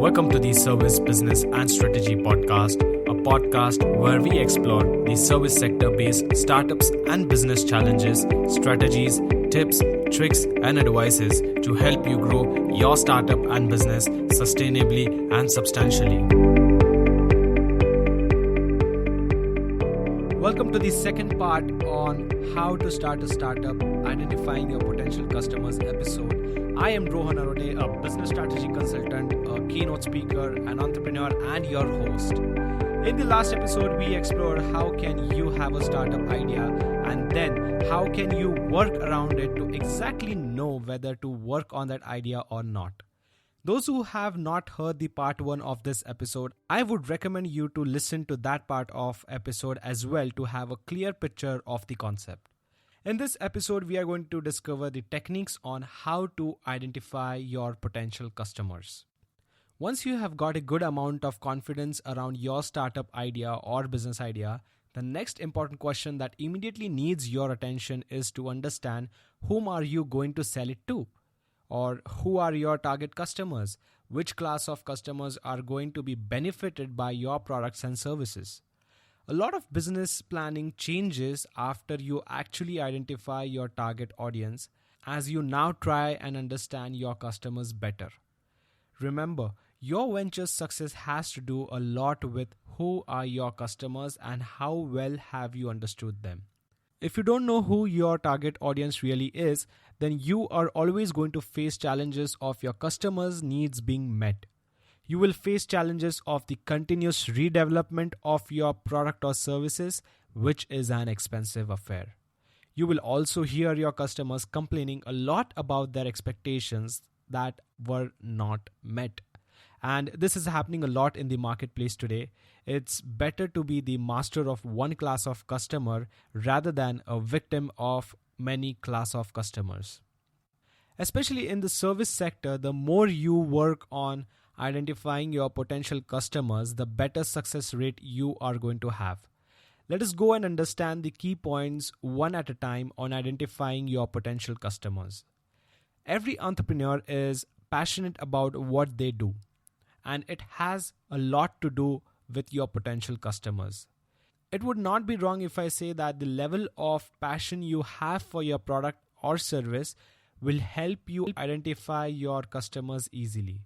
Welcome to the Service, Business and Strategy Podcast, a podcast where we explore the service sector-based startups and business challenges, strategies, tips, tricks and advices to help you grow your startup and business sustainably and substantially. Welcome to the second part on how to start a startup, identifying your potential customers episode. I am Rohan Arode, a business strategy consultant, a keynote speaker, an entrepreneur, and your host. In the last episode, we explored how can you have a startup idea and then how can you work around it to exactly know whether to work on that idea or not. Those who have not heard the part 1 of this episode, I would recommend you to listen to that part of episode as well to have a clear picture of the concept. In this episode, we are going to discover the techniques on how to identify your potential customers. Once you have got a good amount of confidence around your startup idea or business idea, the next important question that immediately needs your attention is to understand whom are you going to sell it to? Or who are your target customers? Which class of customers are going to be benefited by your products and services? A lot of business planning changes after you actually identify your target audience as you now try and understand your customers better. Remember, your venture's success has to do a lot with who are your customers and how well have you understood them. If you don't know who your target audience really is, then you are always going to face challenges of your customers' needs being met. You will face challenges of the continuous redevelopment of your product or services, which is an expensive affair. You will also hear your customers complaining a lot about their expectations that were not met. And this is happening a lot in the marketplace today. It's better to be the master of one class of customer rather than a victim of many class of customers. Especially in the service sector, the more you work on identifying your potential customers, the better success rate you are going to have. Let us go and understand the key points one at a time on identifying your potential customers. Every entrepreneur is passionate about what they do, and it has a lot to do with your potential customers. It would not be wrong if I say that the level of passion you have for your product or service will help you identify your customers easily.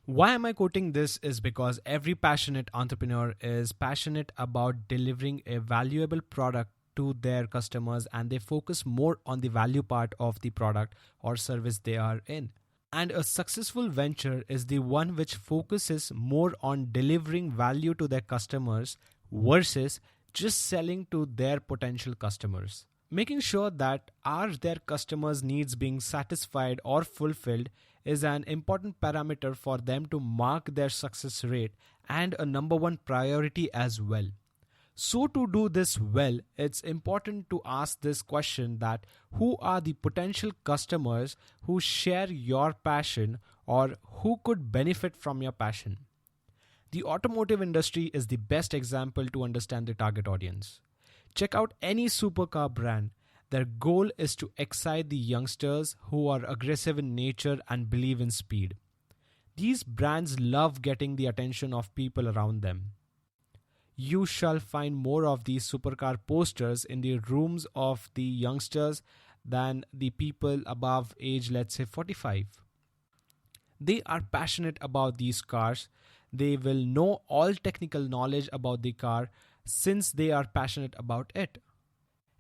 Why am I quoting this is because every passionate entrepreneur is passionate about delivering a valuable product to their customers and they focus more on the value part of the product or service they are in. And a successful venture is the one which focuses more on delivering value to their customers versus just selling to their potential customers. Making sure that are their customers' needs being satisfied or fulfilled is an important parameter for them to mark their success rate and a number one priority as well. So to do this well, it's important to ask this question that who are the potential customers who share your passion or who could benefit from your passion? The automotive industry is the best example to understand the target audience. Check out any supercar brand. Their goal is to excite the youngsters who are aggressive in nature and believe in speed. These brands love getting the attention of people around them. You shall find more of these supercar posters in the rooms of the youngsters than the people above age, let's say 45. They are passionate about these cars. They will know all technical knowledge about the car since they are passionate about it.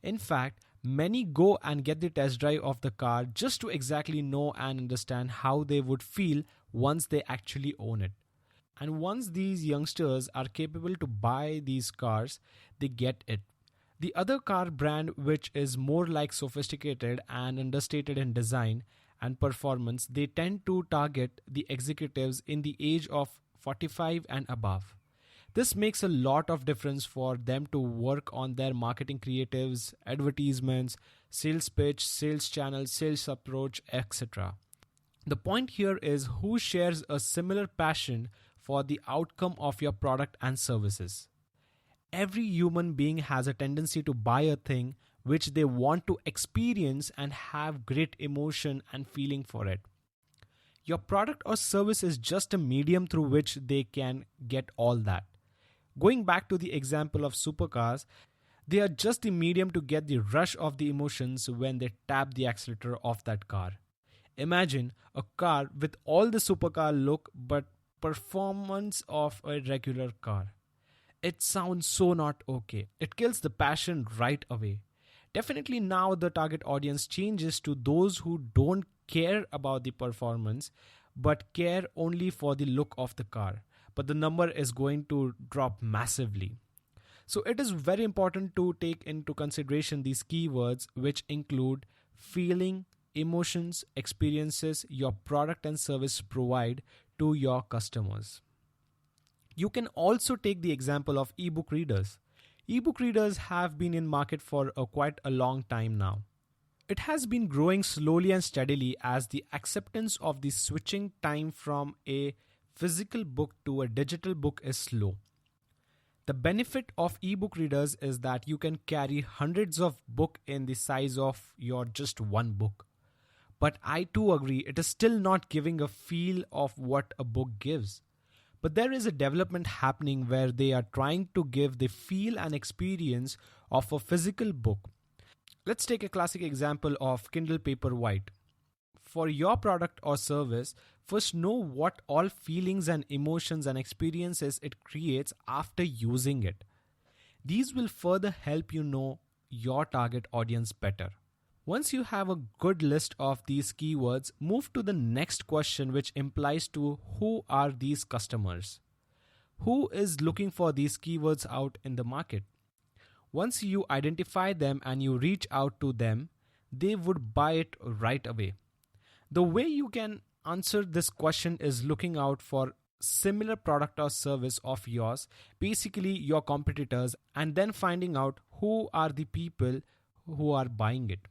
In fact, many go and get the test drive of the car just to exactly know and understand how they would feel once they actually own it. And once these youngsters are capable to buy these cars, they get it. The other car brand which is more like sophisticated and understated in design and performance, they tend to target the executives in the age of 45 and above. This makes a lot of difference for them to work on their marketing creatives, advertisements, sales pitch, sales channel, sales approach, etc. The point here is who shares a similar passion for the outcome of your product and services. Every human being has a tendency to buy a thing which they want to experience and have great emotion and feeling for it. Your product or service is just a medium through which they can get all that. Going back to the example of supercars, they are just the medium to get the rush of the emotions when they tap the accelerator of that car. Imagine a car with all the supercar look but performance of a regular car. It sounds so not okay. It kills the passion right away. Definitely now the target audience changes to those who don't care about the performance but care only for the look of the car. But the number is going to drop massively. So it is very important to take into consideration these keywords, which include feeling, emotions, experiences your product and service provide to your customers. You can also take the example of ebook readers. Ebook readers have been in market for quite a long time now. It has been growing slowly and steadily as the acceptance of the switching time from a physical book to a digital book is slow. The benefit of ebook readers is that you can carry hundreds of books in the size of your just one book. But I too agree it is still not giving a feel of what a book gives. But there is a development happening where they are trying to give the feel and experience of a physical book. Let's take a classic example of Kindle Paperwhite. For your product or service, first know what all feelings and emotions and experiences it creates after using it. These will further help you know your target audience better. Once you have a good list of these keywords, move to the next question, which implies to who are these customers? Who is looking for these keywords out in the market? Once you identify them and you reach out to them, they would buy it right away. The way you can answer this question is looking out for similar product or service of yours, basically your competitors, and then finding out who are the people who are buying it.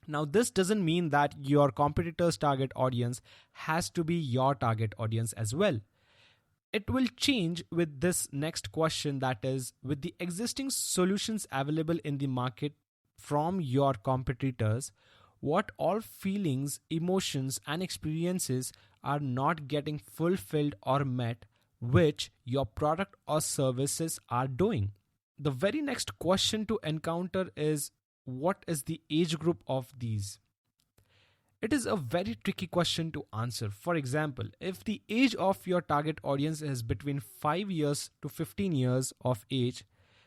Now, this doesn't mean that your competitor's target audience has to be your target audience as well. It will change with this next question, that is, with the existing solutions available in the market from your competitors, what all feelings, emotions, and experiences are not getting fulfilled or met, which your product or services are doing. The very next question to encounter is, what is the age group of these? It is a very tricky question to answer. For example, if the age of your target audience is between 5 years to 15 years of age,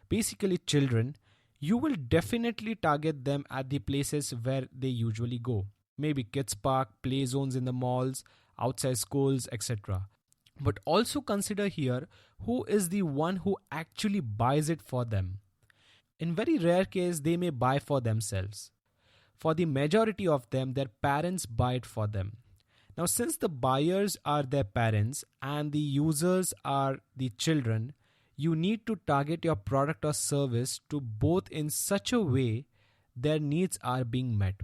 basically children, you will definitely target them at the places where they usually go. Maybe kids park, play zones in the malls, outside schools, etc. But also consider here who is the one who actually buys it for them. In very rare case, they may buy for themselves. For the majority of them, their parents buy it for them. Now, since the buyers are their parents and the users are the children, you need to target your product or service to both in such a way their needs are being met.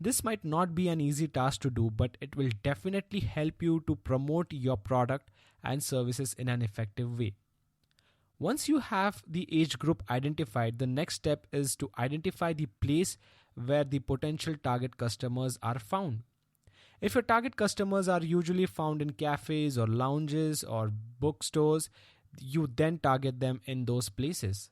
This might not be an easy task to do, but it will definitely help you to promote your product and services in an effective way. Once you have the age group identified, the next step is to identify the place where the potential target customers are found. If your target customers are usually found in cafes or lounges or bookstores, you then target them in those places.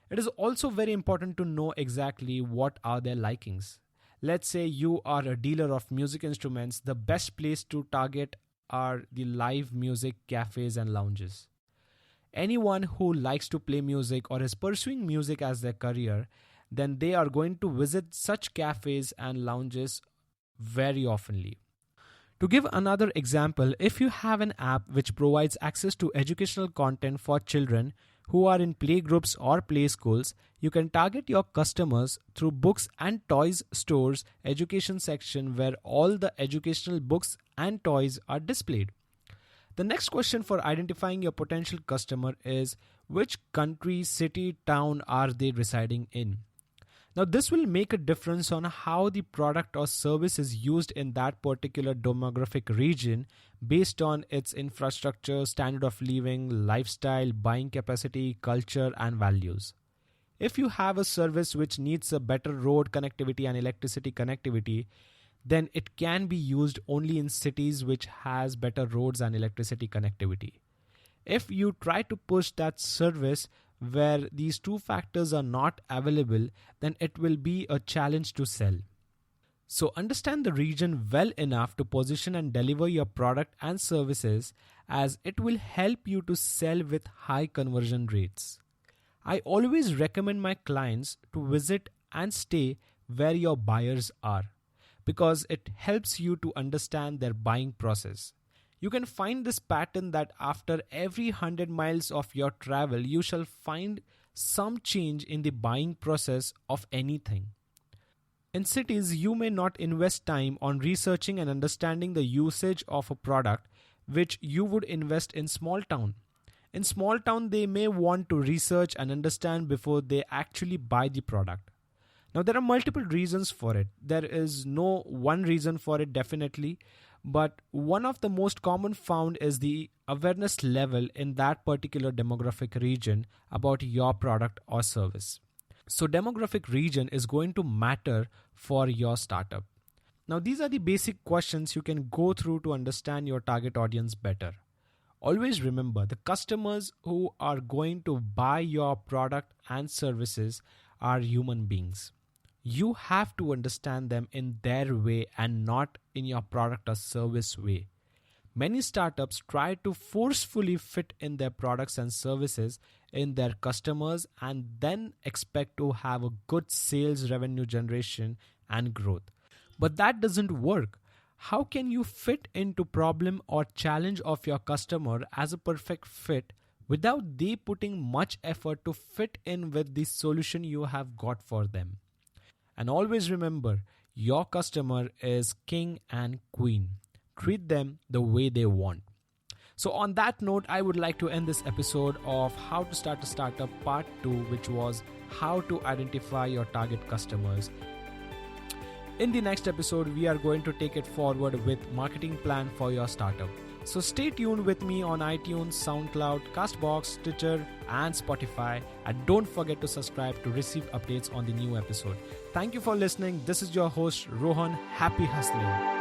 It is also very important to know exactly what are their likings. Let's say you are a dealer of music instruments, the best place to target are the live music cafes and lounges. Anyone who likes to play music or is pursuing music as their career, then they are going to visit such cafes and lounges very oftenly. To give another example, if you have an app which provides access to educational content for children who are in playgroups or play schools, you can target your customers through books and toys stores education section where all the educational books and toys are displayed. The next question for identifying your potential customer is which country, city, town are they residing in? Now, this will make a difference on how the product or service is used in that particular demographic region based on its infrastructure, standard of living, lifestyle, buying capacity, culture, and values. If you have a service which needs a better road connectivity and electricity connectivity, then it can be used only in cities which has better roads and electricity connectivity. If you try to push that service where these two factors are not available, then it will be a challenge to sell. So understand the region well enough to position and deliver your product and services, as it will help you to sell with high conversion rates. I always recommend my clients to visit and stay where your buyers are, because it helps you to understand their buying process. You can find this pattern that after every 100 miles of your travel, you shall find some change in the buying process of anything. In cities, you may not invest time on researching and understanding the usage of a product which you would invest in small town. In small town, they may want to research and understand before they actually buy the product. Now, there are multiple reasons for it. There is no one reason for it definitely, but one of the most common found is the awareness level in that particular demographic region about your product or service. So demographic region is going to matter for your startup. Now, these are the basic questions you can go through to understand your target audience better. Always remember, the customers who are going to buy your product and services are human beings. You have to understand them in their way and not in your product or service way. Many startups try to forcefully fit in their products and services in their customers and then expect to have a good sales revenue generation and growth. But that doesn't work. How can you fit into problem or challenge of your customer as a perfect fit without they putting much effort to fit in with the solution you have got for them? And always remember, your customer is king and queen. Treat them the way they want. So on that note, I would like to end this episode of How to Start a Startup Part 2, which was how to identify your target customers. In the next episode, we are going to take it forward with marketing plan for your startup. So stay tuned with me on iTunes, SoundCloud, Castbox, Stitcher, and Spotify. And don't forget to subscribe to receive updates on the new episode. Thank you for listening. This is your host, Rohan. Happy hustling.